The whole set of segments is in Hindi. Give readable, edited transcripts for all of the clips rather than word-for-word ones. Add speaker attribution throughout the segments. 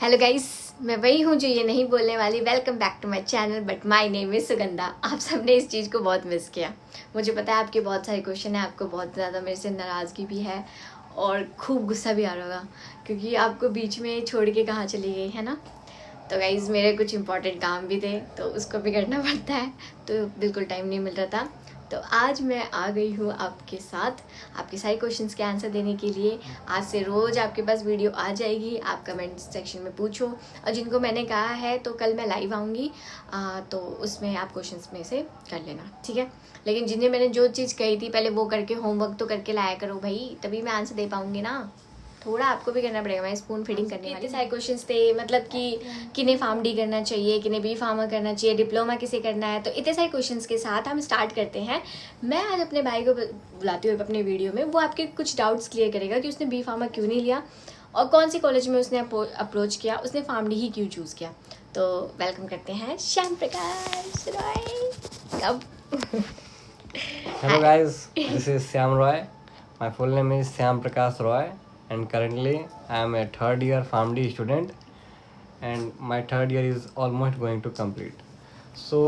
Speaker 1: हेलो गाइस, मैं वही हूँ जो ये नहीं बोलने वाली। Welcome back to my channel, but my name is Sugandha. आप सबने इस चीज़ को बहुत मिस किया। मुझे पता है आपके बहुत सारे क्वेश्चन हैं, आपको बहुत ज़्यादा मेरे से नाराज़गी भी है और खूब गुस्सा भी आ रहा होगा क्योंकि आपको बीच में छोड़ के कहाँ चली गई है ना। तो गाइज़ मेरे कुछ इंपॉर्टेंट काम भी थे तो उसको भी करना पड़ता है, तो बिल्कुल टाइम नहीं मिल रहा था। तो आज मैं आ गई हूँ आपके साथ आपके सारे क्वेश्चंस के आंसर देने के लिए। आज से रोज़ आपके पास वीडियो आ जाएगी, आप कमेंट सेक्शन में पूछो और जिनको मैंने कहा है तो कल मैं लाइव आऊँगी तो उसमें आप क्वेश्चंस में से कर लेना, ठीक है। लेकिन जिन्हें मैंने जो चीज़ कही थी पहले वो करके होमवर्क तो करके लाया करो भाई, तभी मैं आंसर दे पाऊँगी ना। थोड़ा आपको भी करना पड़ेगा। मैं स्पून फीडिंग करने वाली सारे क्वेश्चंस थे, मतलब कि किन्हें फार्म डी करना चाहिए, किन्हें बी फार्मा करना चाहिए, डिप्लोमा किसे करना है। तो इतने सारे क्वेश्चंस के साथ हम स्टार्ट करते हैं। मैं आज अपने भाई को बुलाती हूँ अपने वीडियो में, वो आपके कुछ डाउट्स क्लियर करेगा कि उसने बी फार्मा क्यों नहीं लिया और कौन सी कॉलेज में उसने अप्रोच किया, उसने फार्म डी ही क्यों चूज़ किया। तो वेलकम करते हैं श्याम प्रकाश रॉय। कब
Speaker 2: Hello guys, this is Syam Roy. My full name is Syam Prakash Roy and currently I am a third year PharmD student and my third year is almost going to complete. So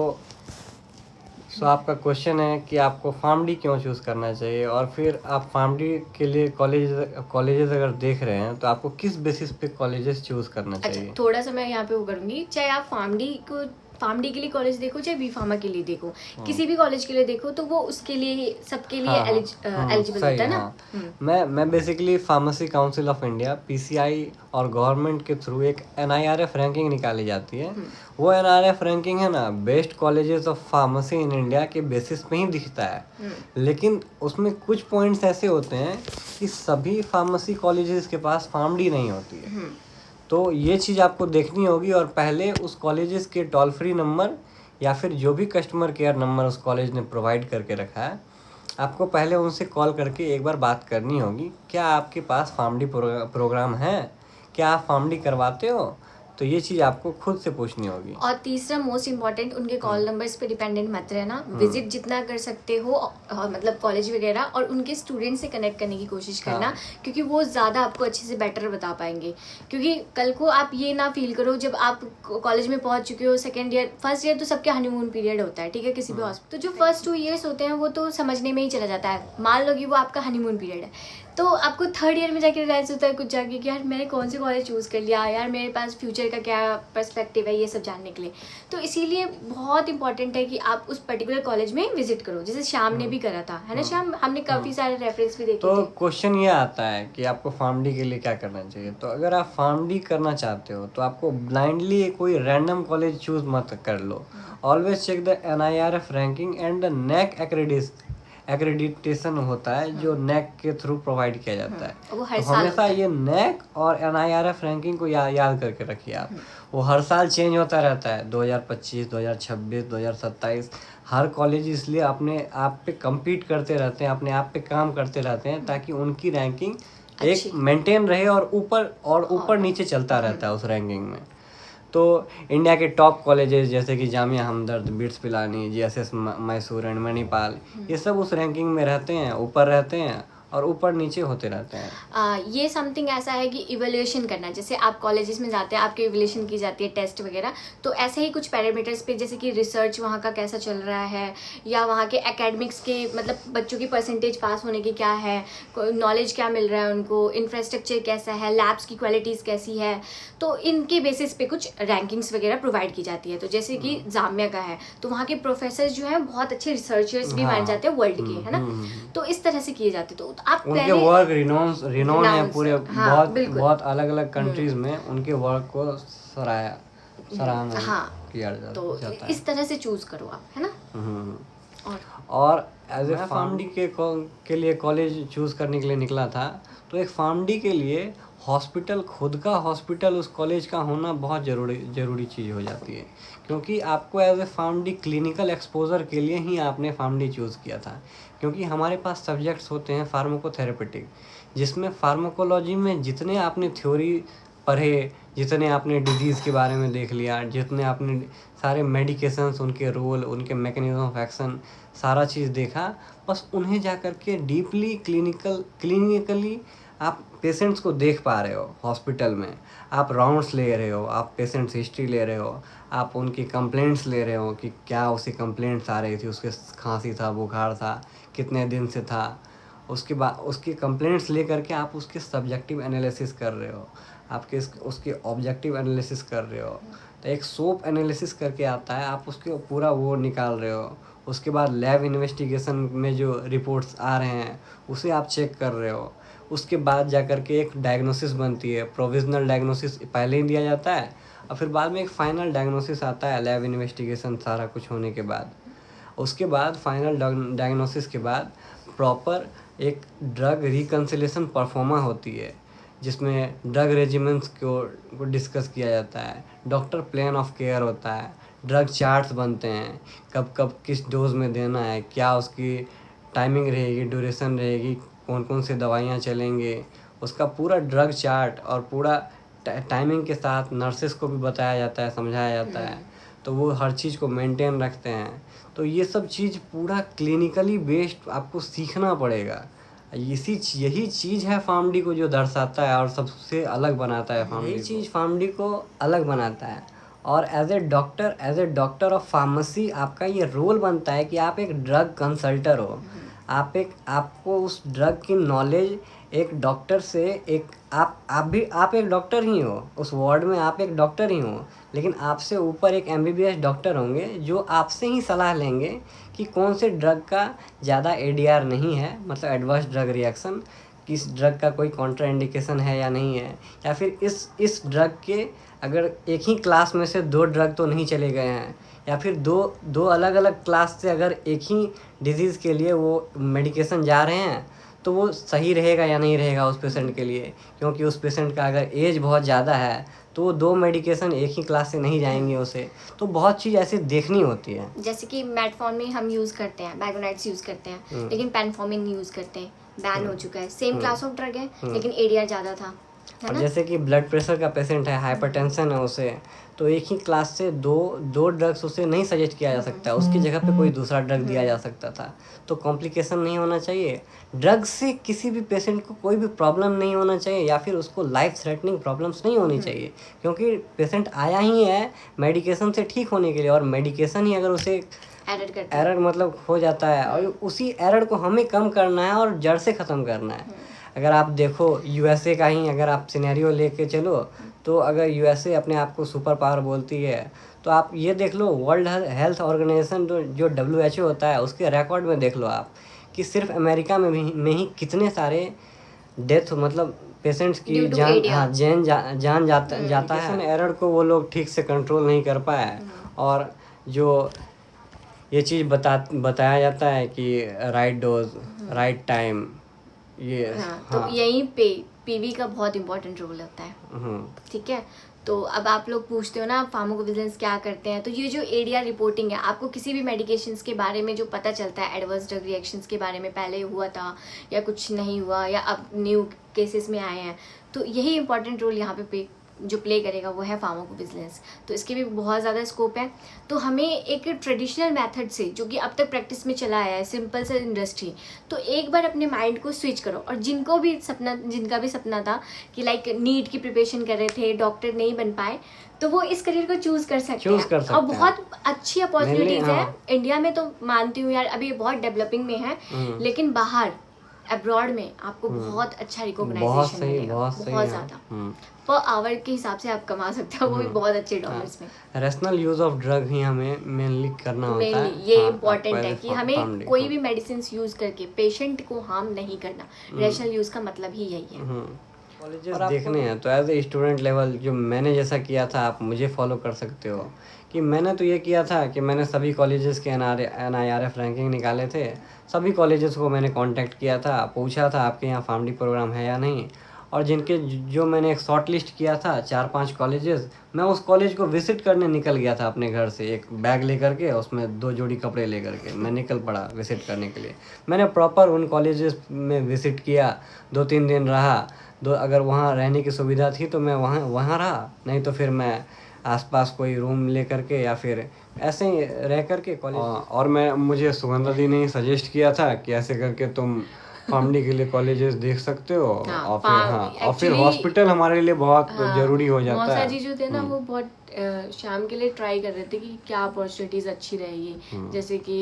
Speaker 2: आपका क्वेश्चन है कि आपको PharmD क्यों चूज़ करना चाहिए और फिर आप PharmD के लिए कॉलेजेस अगर देख रहे हैं तो आपको किस बेसिस पे कॉलेजेस चूज़ करना चाहिए।
Speaker 1: अच्छा, थोड़ा सा मैं यहाँ पे वो करूँगी, चाहे आप फार्म डी के लिए कॉलेज देखो चाहे बी फार्मा के लिए देखो, किसी भी कॉलेज के लिए देखो तो वो उसके लिए सबके लिए एलिजिबल होता है ना।
Speaker 2: मैं basically pharmacy council of India PCI और गवर्नमेंट के थ्रू एक एनआईआरएफ रैंकिंग निकाली जाती है। वो एनआईआरएफ रैंकिंग है ना, best colleges of pharmacy in India के बेसिस पे ही दिखता है। लेकिन उसमें कुछ पॉइंट्स ऐसे होते हैं कि सभी फार्मेसी कॉलेजेस के पास फार्मडी नहीं होती है। तो ये चीज़ आपको देखनी होगी और पहले उस कॉलेजेस के टोल फ्री नंबर या फिर जो भी कस्टमर केयर नंबर उस कॉलेज ने प्रोवाइड करके रखा है, आपको पहले उनसे कॉल करके एक बार बात करनी होगी। क्या आपके पास फार्मडी प्रोग्राम है, क्या आप फार्मडी करवाते हो, तो ये चीज़ आपको खुद से पूछनी होगी।
Speaker 1: और तीसरा मोस्ट इम्पॉर्टेंट, उनके कॉल नंबर्स पे डिपेंडेंट मत रहना। विजिट जितना कर सकते हो और मतलब कॉलेज वगैरह, और उनके स्टूडेंट से कनेक्ट करने की कोशिश करना, क्योंकि वो ज़्यादा आपको अच्छे से बेटर बता पाएंगे। क्योंकि कल को आप ये ना फील करो जब आप कॉलेज में पहुंच चुके हो, सेकेंड ईयर फर्स्ट ईयर तो सबके हनीमून पीरियड होता है, ठीक है, किसी भी हॉस्पिटल। तो जो फर्स्ट 2 ईयर्स होते हैं वो तो समझने में ही चला जाता है, मान लो कि वो आपका हनीमून पीरियड है। तो आपको थर्ड ईयर में जाके रियलाइज होता है कुछ जाके कि यार मैंने कौन से कॉलेज चूज़ कर लिया, यार मेरे पास फ्यूचर का क्या पर्सपेक्टिव है, ये सब जानने के लिए। तो इसीलिए बहुत इंपॉर्टेंट है कि आप उस पर्टिकुलर कॉलेज में विजिट करो, जैसे श्याम ने भी करा था, है ना श्याम। हमने काफ़ी सारे रेफरेंस भी देखे
Speaker 2: तो
Speaker 1: थे।
Speaker 2: क्वेश्चन ये आता है कि आपको फार्मडी के लिए क्या करना चाहिए। तो अगर आप फार्मडी करना चाहते हो तो आपको ब्लाइंडली कोई रैंडम कॉलेज चूज मत कर लो। Always check the NIRF ranking and the NAAC accreditation होता है जो नेक के थ्रू प्रोवाइड किया जाता है। तो हमेशा ये नेक और एनआईआरएफ रैंकिंग को याद करके रखिए आप। वो हर साल चेंज होता रहता है, 2025, 2026, 2027। हर कॉलेज इसलिए अपने आप पे कम्पीट करते रहते हैं, अपने आप पे काम करते रहते हैं ताकि उनकी रैंकिंग एक मेंटेन रहे और ऊपर नीचे चलता रहता है उस रैंकिंग में। तो इंडिया के टॉप कॉलेजेस जैसे कि Jamia Hamdard, BITS Pilani, JSS Mysore and Manipal, ये सब उस रैंकिंग में रहते हैं, ऊपर रहते हैं और ऊपर नीचे होते रहते हैं।
Speaker 1: ये समथिंग ऐसा है कि इवैल्यूएशन करना, जैसे आप कॉलेजेस में जाते हैं, आपकी इवैल्यूएशन की जाती है, टेस्ट वगैरह। तो ऐसे ही कुछ पैरामीटर्स पे, जैसे कि रिसर्च वहाँ का कैसा चल रहा है, या वहाँ के एकेडमिक्स के मतलब बच्चों की परसेंटेज पास होने की क्या है, नॉलेज क्या मिल रहा है उनको, इंफ्रास्ट्रक्चर कैसा है, लैब्स की क्वालिटीज़ कैसी है। तो इनके बेसिस पे कुछ रैंकिंग्स वगैरह प्रोवाइड की जाती है। तो जैसे कि जामिया का है तो वहाँ के प्रोफेसर जो हैं बहुत अच्छे रिसर्चर्स भी माने जाते हैं वर्ल्ड के, है ना। तो इस तरह से किए जाते। तो आप
Speaker 2: उनके वर्क रिनोन है पूरे, बहुत अलग अलग कंट्रीज में उनके वर्क को सराहना किया जाता है।
Speaker 1: इस तरह से चूज करो आप, है ना।
Speaker 2: और एज ए फार्मडी के लिए कॉलेज चूज करने के लिए निकला था, तो एक फार्मडी के लिए हॉस्पिटल, खुद का हॉस्पिटल उस कॉलेज का होना बहुत ज़रूरी चीज़ हो जाती है। क्योंकि आपको as a PharmD clinical exposure के लिए ही आपने फार्मडी चूज़ किया था। क्योंकि हमारे पास सब्जेक्ट्स होते हैं फार्माकोथेरेपेटिक, जिसमें फार्माकोलॉजी में जितने आपने थ्योरी पढ़े, जितने आपने डिजीज़ के बारे में देख लिया, जितने आपने सारे मेडिकेशंस, उनके रोल, उनके मैकेनिज्म ऑफ एक्शन, सारा चीज़ देखा, बस उन्हें जा कर के डीपली क्लिनिकली आप पेशेंट्स को देख पा रहे हो हॉस्पिटल में, आप राउंड्स ले रहे हो, आप पेशेंट्स हिस्ट्री ले रहे हो, आप उनकी कंप्लेंट्स ले रहे हो कि क्या उसे कंप्लेंट्स आ रही थी, उसके खांसी था, बुखार था, कितने दिन से था। उसके बाद उसकी कंप्लेंट्स ले करके आप उसके सब्जेक्टिव एनालिसिस कर रहे हो, आपके उसके ऑब्जेक्टिव एनालिसिस कर रहे हो। तो एक सोप एनालिसिस करके आता है, आप उसके पूरा वो निकाल रहे हो। उसके बाद लैब इन्वेस्टिगेशन में जो रिपोर्ट्स आ रहे हैं उसे आप चेक कर रहे हो। उसके बाद जा कर के एक डायग्नोसिस बनती है, प्रोविजनल डायग्नोसिस पहले ही दिया जाता है और फिर बाद में एक फाइनल डायग्नोसिस आता है लैब इन्वेस्टिगेशन सारा कुछ होने के बाद। उसके बाद फाइनल डायग्नोसिस के बाद प्रॉपर एक ड्रग रिकन्सिलेशन परफॉर्मा होती है, जिसमें ड्रग रेजिमेंट्स को डिस्कस किया जाता है, डॉक्टर प्लान ऑफ केयर होता है, ड्रग चार्ट्स बनते हैं, कब कब किस डोज में देना है, क्या उसकी टाइमिंग रहेगी, ड्यूरेशन रहेगी, कौन कौन से दवाइयाँ चलेंगे, उसका पूरा ड्रग चार्ट और पूरा टाइमिंग के साथ नर्सेस को भी बताया जाता है, समझाया जाता है। तो वो हर चीज़ को मेंटेन रखते हैं। तो ये सब चीज़ पूरा क्लिनिकली बेस्ड आपको सीखना पड़ेगा। यही चीज़ है फार्मडी को जो दर्शाता है और सबसे अलग बनाता है फार्मडी। यही चीज़ फार्मडी को अलग बनाता है। और as a doctor of pharmacy आपका ये रोल बनता है कि आप एक ड्रग कंसल्टर हो। आपको उस ड्रग की नॉलेज एक डॉक्टर से आप एक डॉक्टर ही हो, उस वार्ड में आप एक डॉक्टर ही हो, लेकिन आपसे ऊपर एक MBBS डॉक्टर होंगे जो आपसे ही सलाह लेंगे कि कौन से ड्रग का ज़्यादा ADR नहीं है, मतलब एडवर्स ड्रग रिएक्शन, किस ड्रग का कोई कॉन्ट्रा इंडिकेशन है या नहीं है, या फिर इस ड्रग के अगर एक ही क्लास में से 2 ड्रग तो नहीं चले गए हैं, या फिर दो अलग अलग क्लास से अगर एक ही डिजीज़ के लिए वो मेडिकेशन जा रहे हैं तो वो सही रहेगा या नहीं रहेगा उस पेशेंट के लिए। क्योंकि उस पेशेंट का अगर एज बहुत ज़्यादा है तो वो 2 मेडिकेशन एक ही क्लास से नहीं जाएंगे उसे। तो बहुत चीज़ ऐसी देखनी होती है।
Speaker 1: जैसे कि मेटफॉर्मिन हम यूज़ करते हैं, बैगोनाइट्स यूज़ करते हैं, लेकिन पेनफॉर्मिन यूज़ करते हैं, बैन हो चुका है। सेम क्लास ऑफ ड्रग है लेकिन ADR ज़्यादा था, है
Speaker 2: और
Speaker 1: ना?
Speaker 2: जैसे कि ब्लड प्रेशर का पेशेंट है, हाइपरटेंशन है उसे, तो एक ही क्लास से दो ड्रग्स उसे नहीं सजेस्ट किया जा सकता, उसकी जगह पे कोई दूसरा ड्रग दिया जा सकता था। तो कॉम्प्लिकेशन नहीं होना चाहिए। ड्रग से किसी भी पेशेंट को कोई भी प्रॉब्लम नहीं होना चाहिए, या फिर उसको लाइफ थ्रेटनिंग प्रॉब्लम्स नहीं होनी चाहिए, क्योंकि पेशेंट आया ही है मेडिकेशन से ठीक होने के लिए, और मेडिकेशन ही अगर उसे एरर मतलब हो जाता है, और उसी एरर को हमें कम करना है और जड़ से ख़त्म करना है। अगर आप देखो USA का ही अगर आप सिनेरियो लेके चलो, तो अगर USA अपने आप को सुपर पावर बोलती है, तो आप ये देख लो वर्ल्ड हेल्थ ऑर्गेनाइजेशन जो WHO होता है उसके रिकॉर्ड में देख लो आप कि सिर्फ अमेरिका में ही कितने सारे डेथ, मतलब पेशेंट्स की जान जाता है। एरर को वो लोग ठीक से कंट्रोल नहीं कर पाए, और जो ये चीज़ बताया जाता है कि राइट डोज राइट टाइम, ये
Speaker 1: तो यहीं पे PV का बहुत इंपॉर्टेंट रोल होता है। ठीक है, तो अब आप लोग पूछते हो ना फार्माकोविजिलेंस क्या करते हैं, तो ये जो ADR रिपोर्टिंग है, आपको किसी भी मेडिकेशंस के बारे में जो पता चलता है, एडवर्स ड्रग रिएक्शंस के बारे में पहले हुआ था या कुछ नहीं हुआ या अब न्यू केसेस में आए हैं, तो यही इंपॉर्टेंट रोल यहाँ पे जो प्ले करेगा वो है फार्माकोविजिलेंस। तो इसके भी बहुत ज़्यादा स्कोप है। तो हमें एक ट्रेडिशनल मेथड से, जो कि अब तक प्रैक्टिस में चला आया है, सिंपल से इंडस्ट्री, तो एक बार अपने माइंड को स्विच करो। और जिनका भी सपना था कि लाइक नीट की प्रिपरेशन कर रहे थे, डॉक्टर नहीं बन पाए, तो वो इस करियर को चूज कर सकते हैं। और बहुत अच्छी अपॉर्चुनिटीज है इंडिया में, तो मानती हूँ यार अभी बहुत डेवलपिंग में है, लेकिन बाहर अब्रॉड में आपको बहुत अच्छा रिकॉग्नाइजेशन मिलेगा, बहुत ज़्यादा। पर आवर के हिसाब से आप कमा सकते हो, वो भी बहुत अच्छे डॉलर्स में।
Speaker 2: रैशनल यूज ऑफ ड्रग ही हमें मेनली करना होता है।
Speaker 1: ये इम्पोर्टेंट है कि हमें कोई भी मेडिसिन यूज करके पेशेंट को हार्म नहीं करना। रैशनल यूज का मतलब ही यही है।
Speaker 2: कॉलेजेस देखने हैं तो एज ए स्टूडेंट लेवल जो मैंने जैसा किया था, आप मुझे फॉलो कर सकते हो। कि मैंने तो ये किया था कि मैंने सभी कॉलेजेस के NIRF रैंकिंग निकाले थे, सभी कॉलेजेस को मैंने कांटेक्ट किया था, पूछा था आपके यहाँ फार्मडी प्रोग्राम है या नहीं, और जो मैंने एक शॉर्ट लिस्ट किया था 4-5 कॉलेजेस, मैं उस कॉलेज को विजिट करने निकल गया था अपने घर से, एक बैग लेकर के, उसमें 2 जोड़ी कपड़े लेकर के मैं निकल पड़ा विजिट करने के लिए। मैंने प्रॉपर उन कॉलेजेस में विजिट किया, 2-3 दिन रहा। अगर वहाँ रहने की सुविधा थी तो मैं वहाँ रहा, नहीं तो फिर मैं आसपास कोई रूम ले करके या फिर ऐसे ही रह करके कॉलेज। और मुझे सुगंधा दी ने सजेस्ट किया था कि ऐसे करके तुम फार्मडी के लिए कॉलेजेस देख सकते हो।
Speaker 1: हाँ,
Speaker 2: और फिर हाँ, और फिर
Speaker 1: actually-
Speaker 2: हॉस्पिटल हमारे लिए बहुत
Speaker 1: हाँ,
Speaker 2: जरूरी हो जाता
Speaker 1: मौसा
Speaker 2: है।
Speaker 1: जी जो थे ना वो बहुत शाम के लिए ट्राई कर रहे थे कि क्या अपॉर्चुनिटीज अच्छी रहेगी, जैसे कि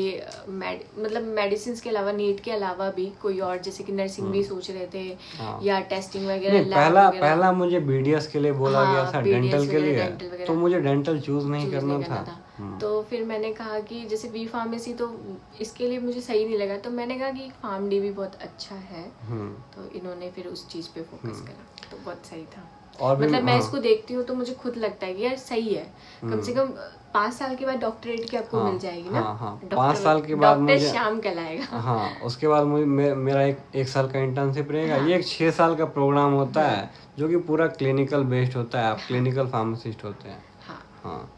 Speaker 1: मतलब मेडिसिन के अलावा, नीट के अलावा भी कोई और, जैसे कि नर्सिंग भी सोच रहे थे,
Speaker 2: हाँ।
Speaker 1: या टेस्टिंग वगैरह,
Speaker 2: नहीं,
Speaker 1: लैब वगैरह।
Speaker 2: पहला मुझे बीडीएस के लिए बोला
Speaker 1: हाँ,
Speaker 2: गया था,
Speaker 1: BDS
Speaker 2: डेंटल के
Speaker 1: वगैरह,
Speaker 2: लिए,
Speaker 1: डेंटल वगैरह।
Speaker 2: तो मुझे डेंटल चूज नहीं
Speaker 1: चूज
Speaker 2: करना
Speaker 1: नहीं करना
Speaker 2: था।
Speaker 1: तो फिर मैंने कहा कि जैसे बी फार्मेसी तो इसके लिए मुझे सही नहीं लगा, तो मैंने कहा कि फार्म डी भी बहुत अच्छा है, तो इन्होंने फिर उस चीज पे फोकस करा, तो बहुत सही था।
Speaker 2: और भी
Speaker 1: मतलब मैं
Speaker 2: हाँ।
Speaker 1: इसको देखती हूँ तो मुझे खुद लगता है कि यार सही है, कम से कम 5 साल के बाद डॉक्टरेट की आपको मिल जाएगी ना।
Speaker 2: हाँ, 5 साल के बाद
Speaker 1: डॉक्टर
Speaker 2: मुझे
Speaker 1: श्याम कहलाएगा।
Speaker 2: हाँ, उसके बाद मुझे मेरा एक साल का इंटर्नशिप रहेगा। ये एक 6 साल का प्रोग्राम होता है जो कि पूरा क्लिनिकल बेस्ड होता है। आप क्लिनिकल फार्मासिस्ट होते हैं। हाँ,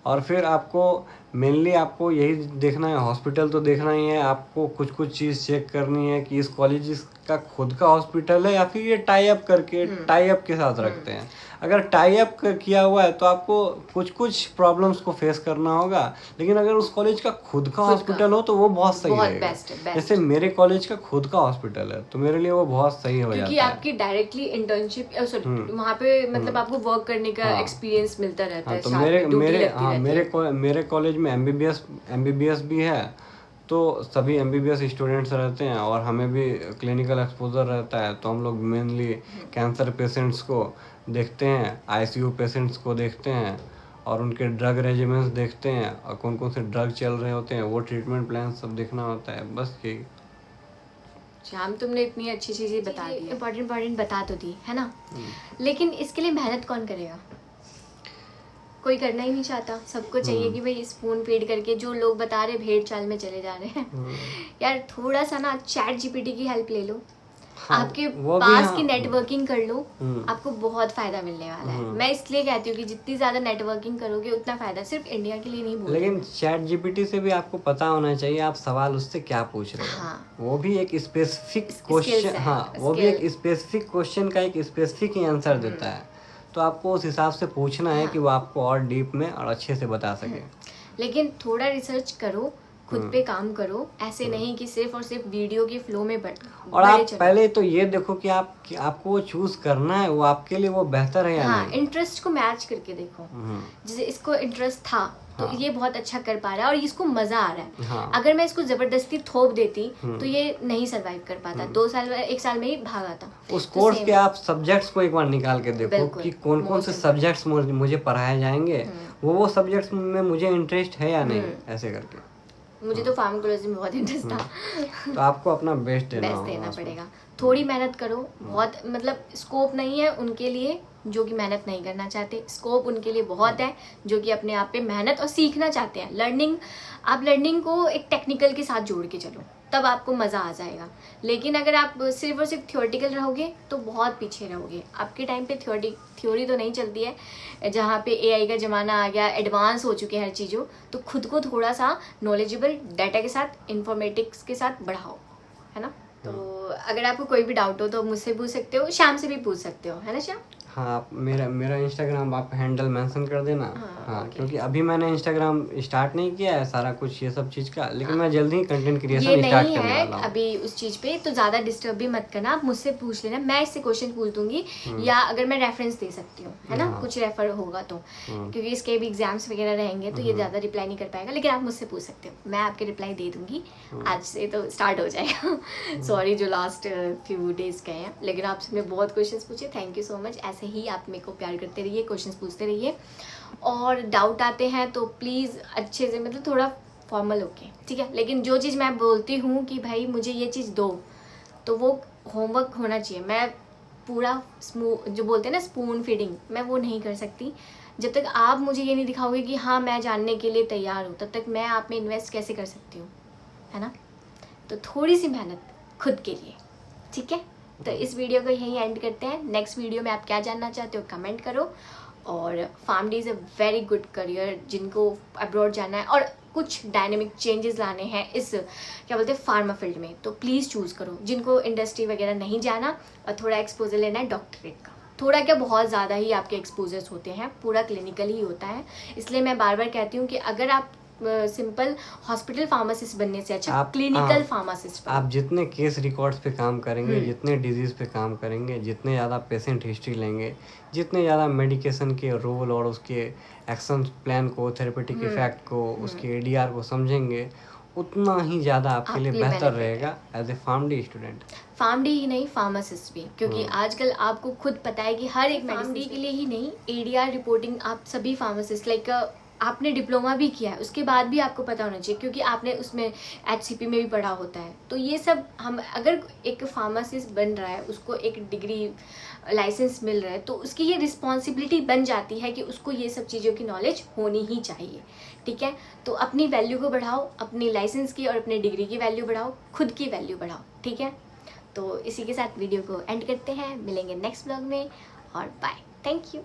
Speaker 2: और फिर आपको मेनली आपको यही देखना है, हॉस्पिटल तो देखना ही है, आपको कुछ कुछ चीज़ चेक करनी है कि इस कॉलेज का खुद का हॉस्पिटल है या फिर ये टाई अप करके टाई अप के साथ रखते हैं। अगर टाई अप किया हुआ है तो आपको कुछ कुछ प्रॉब्लम्स को फेस करना होगा, लेकिन अगर उस कॉलेज का खुद का हॉस्पिटल हो तो वो बहुत सही रहेगा। जैसे मेरे कॉलेज का खुद का हॉस्पिटल है तो मेरे लिए वो बहुत सही हो जाता है,
Speaker 1: क्योंकि आपकी डायरेक्टली इंटर्नशिप वहाँ पे मतलब आपको वर्क करने का एक्सपीरियंस मिलता रहता है।
Speaker 2: तो
Speaker 1: साथ में ड्यूटी लगती रहती है।
Speaker 2: मेरे कॉलेज में एमबीबीएस भी है, तो सभी एमबीबीएस स्टूडेंट्स रहते हैं और हमें भी क्लिनिकल एक्सपोजर रहता है। तो हम लोग मेनली कैंसर पेशेंट्स को देखते हैं, आईसीयू पेशेंट्स को देखते हैं और उनके ड्रग रेजिमेंट्स देखते हैं और कौन कौन से ड्रग चल रहे होते हैं, वो ट्रीटमेंट प्लान सब देखना होता है। बस यही।
Speaker 1: श्याम, तुमने इतनी अच्छी चीजें बता दी, इम्पोर्टेंट बता तो दी है ना, लेकिन इसके लिए मेहनत कौन करेगा? कोई करना ही नहीं चाहता। सबको चाहिए कि भाई स्पून फीड करके जो लोग बता रहे भेड़ चाल में चले जा रहे हैं। यार थोड़ा सा ना चैट जीपीटी की हेल्प ले लो। हाँ, आपके पास की नेटवर्किंग कर लो, आपको बहुत फायदा मिलने वाला है। मैं इसलिए कहती हूँ कि जितनी ज्यादा नेटवर्किंग करोगे उतना फायदा, सिर्फ इंडिया के लिए नहीं बोल।
Speaker 2: लेकिन चैट जीपीटी से भी आपको पता होना चाहिए आप सवाल उससे क्या पूछ रहे हो। हाँ, वो भी एक स्पेसिफिक क्वेश्चन, हाँ वो भी एक स्पेसिफिक क्वेश्चन का एक स्पेसिफिक ही आंसर देता है। तो आपको उस हिसाब से पूछना है कि वो आपको और डीप में और अच्छे से बता सके।
Speaker 1: लेकिन थोड़ा रिसर्च करो, खुद पे काम करो, ऐसे नहीं कि सिर्फ और सिर्फ वीडियो के फ्लो में
Speaker 2: और आप पहले तो ये देखो कि आपको वो चूज करना है, वो आपके लिए वो बेहतर है या नहीं।
Speaker 1: इंटरेस्ट को मैच करके देखो। जैसे इसको इंटरेस्ट था तो ये बहुत अच्छा कर पा रहा है और इसको मजा आ रहा है। अगर मैं इसको जबरदस्ती थोप देती तो ये नहीं सरवाइव कर पाता, 2 साल 1 साल में ही भाग आता।
Speaker 2: उस कोर्स के आप सब्जेक्ट्स को एक बार निकाल के देखो कि कौन कौन से सब्जेक्ट्स मुझे पढ़ाए जाएंगे, वो सब्जेक्ट्स में मुझे इंटरेस्ट है या नहीं, ऐसे करके।
Speaker 1: मुझे तो फार्माकोलॉजी में बहुत इंटरेस्ट था।
Speaker 2: तो आपको अपना बेस्ट देना
Speaker 1: पड़ेगा। थोड़ी मेहनत करो, बहुत मतलब स्कोप नहीं है उनके लिए जो कि मेहनत नहीं करना चाहते, स्कोप उनके लिए बहुत है जो कि अपने आप पे मेहनत और सीखना चाहते हैं। लर्निंग को एक टेक्निकल के साथ जोड़ के चलो, तब आपको मज़ा आ जाएगा। लेकिन अगर आप सिर्फ और सिर्फ थियोरेटिकल रहोगे तो बहुत पीछे रहोगे। आपके टाइम पे थ्योरी तो नहीं चलती है, जहाँ पे एआई का ज़माना आ गया, एडवांस हो चुके हैं हर चीज़ों, तो खुद को थोड़ा सा नॉलेजेबल डाटा के साथ, इन्फॉर्मेटिक्स के साथ बढ़ाओ, है ना। तो अगर आपको कोई भी डाउट हो तो मुझसे पूछ सकते हो, श्याम से भी पूछ सकते हो, है ना श्याम।
Speaker 2: हाँ, मेरा इंस्टाग्राम आप हैंडल मेंशन कर देना। हाँ, क्योंकि अभी मैंने इंस्टाग्राम स्टार्ट नहीं किया है सारा कुछ ये सब चीज़ का, लेकिन मैं जल्दी ही कंटेंट क्रिएशन स्टार्ट करने वाला हूँ।
Speaker 1: अभी उस चीज़ पे तो ज़्यादा डिस्टर्ब भी मत करना, आप मुझसे पूछ लेना, मैं इससे क्वेश्चन पूछ दूंगी, या अगर मैं रेफरेंस दे सकती हूँ, है ना, कुछ रेफर होगा तो, क्योंकि इसके भी एग्जाम्स वगैरह रहेंगे तो ये ज़्यादा रिप्लाई नहीं कर पाएगा, लेकिन आप मुझसे पूछ सकते हो, मैं आपके रिप्लाई दे दूंगी। आज से तो स्टार्ट हो जाएगा। सॉरी जो लास्ट फ्यू डेज गए हैं, लेकिन आपसे मैं बहुत क्वेश्चन पूछे, थैंक यू सो मच। ऐसे ही आप मेरे को प्यार करते रहिए, क्वेश्चंस पूछते रहिए, और डाउट आते हैं तो प्लीज़ अच्छे से, मतलब थोड़ा फॉर्मल होके, ठीक है। लेकिन जो चीज़ मैं बोलती हूँ कि भाई मुझे ये चीज़ दो, तो वो होमवर्क होना चाहिए। मैं पूरा जो बोलते हैं ना स्पून फीडिंग, मैं वो नहीं कर सकती। जब तक आप मुझे ये नहीं दिखाओगे कि हाँ मैं जानने के लिए तैयार हूँ, तब तक मैं आप में इन्वेस्ट कैसे कर सकती हूँ, है ना। तो थोड़ी सी मेहनत खुद के लिए, ठीक है। तो इस वीडियो को यहीं एंड करते हैं। नेक्स्ट वीडियो में आप क्या जानना चाहते हो कमेंट करो। और PharmD is a very good career, जिनको अब्रॉड जाना है और कुछ डायनेमिक चेंजेस लाने हैं इस क्या बोलते हैं फार्मा फील्ड में, तो प्लीज़ चूज़ करो। जिनको इंडस्ट्री वगैरह नहीं जाना और थोड़ा एक्सपोजर लेना है डॉक्टरेट का, थोड़ा क्या बहुत ज़्यादा ही आपके एक्सपोजर्स होते हैं, पूरा क्लिनिकल ही होता है। इसलिए मैं बार बार कहती हूँ कि अगर आप सिंपल हॉस्पिटल फार्मासिस्ट बनने से अच्छा
Speaker 2: आप-
Speaker 1: क्लिनिकल
Speaker 2: हाँ,
Speaker 1: फार्मासिस्ट
Speaker 2: आप जितने केस रिकॉर्ड्स पे काम करेंगे,
Speaker 1: हम्म।
Speaker 2: जितने डिजीज़ पे काम करेंगे, जितने ज़्यादा पेशेंट हिस्ट्री लेंगे, जितने ज़्यादा मेडिकेशन के रोल और उसके एक्शन प्लान को, थेरेपेटिक इफेक्ट को, उसके एडीआर को समझेंगे, उतना ही ज़्यादा आपके लिए
Speaker 1: आपके लिए
Speaker 2: बेहतर
Speaker 1: benefit है।
Speaker 2: रहेगा as a PharmD student.
Speaker 1: PharmD ही नहीं फार्मासिस्ट भी, क्योंकि आजकल आपको खुद पता है कि हर एक फार्मडी के लिए ही नहीं, एडीआर रिपोर्टिंग आप सभी फार्मासिस्ट लाइक आपने डिप्लोमा भी किया है उसके बाद भी आपको पता होना चाहिए, क्योंकि आपने उसमें एचसीपी में भी पढ़ा होता है। तो ये सब हम अगर एक फार्मासिस्ट बन रहा है, उसको एक डिग्री लाइसेंस मिल रहा है, तो उसकी ये रिस्पॉन्सिबिलिटी बन जाती है कि उसको ये सब चीज़ों की नॉलेज होनी ही चाहिए। ठीक है, तो अपनी वैल्यू को बढ़ाओ, अपनी लाइसेंस की और अपने डिग्री की वैल्यू बढ़ाओ, खुद की वैल्यू बढ़ाओ। ठीक है, तो इसी के साथ वीडियो को एंड करते हैं, मिलेंगे नेक्स्ट ब्लॉग में और बाय, थैंक यू।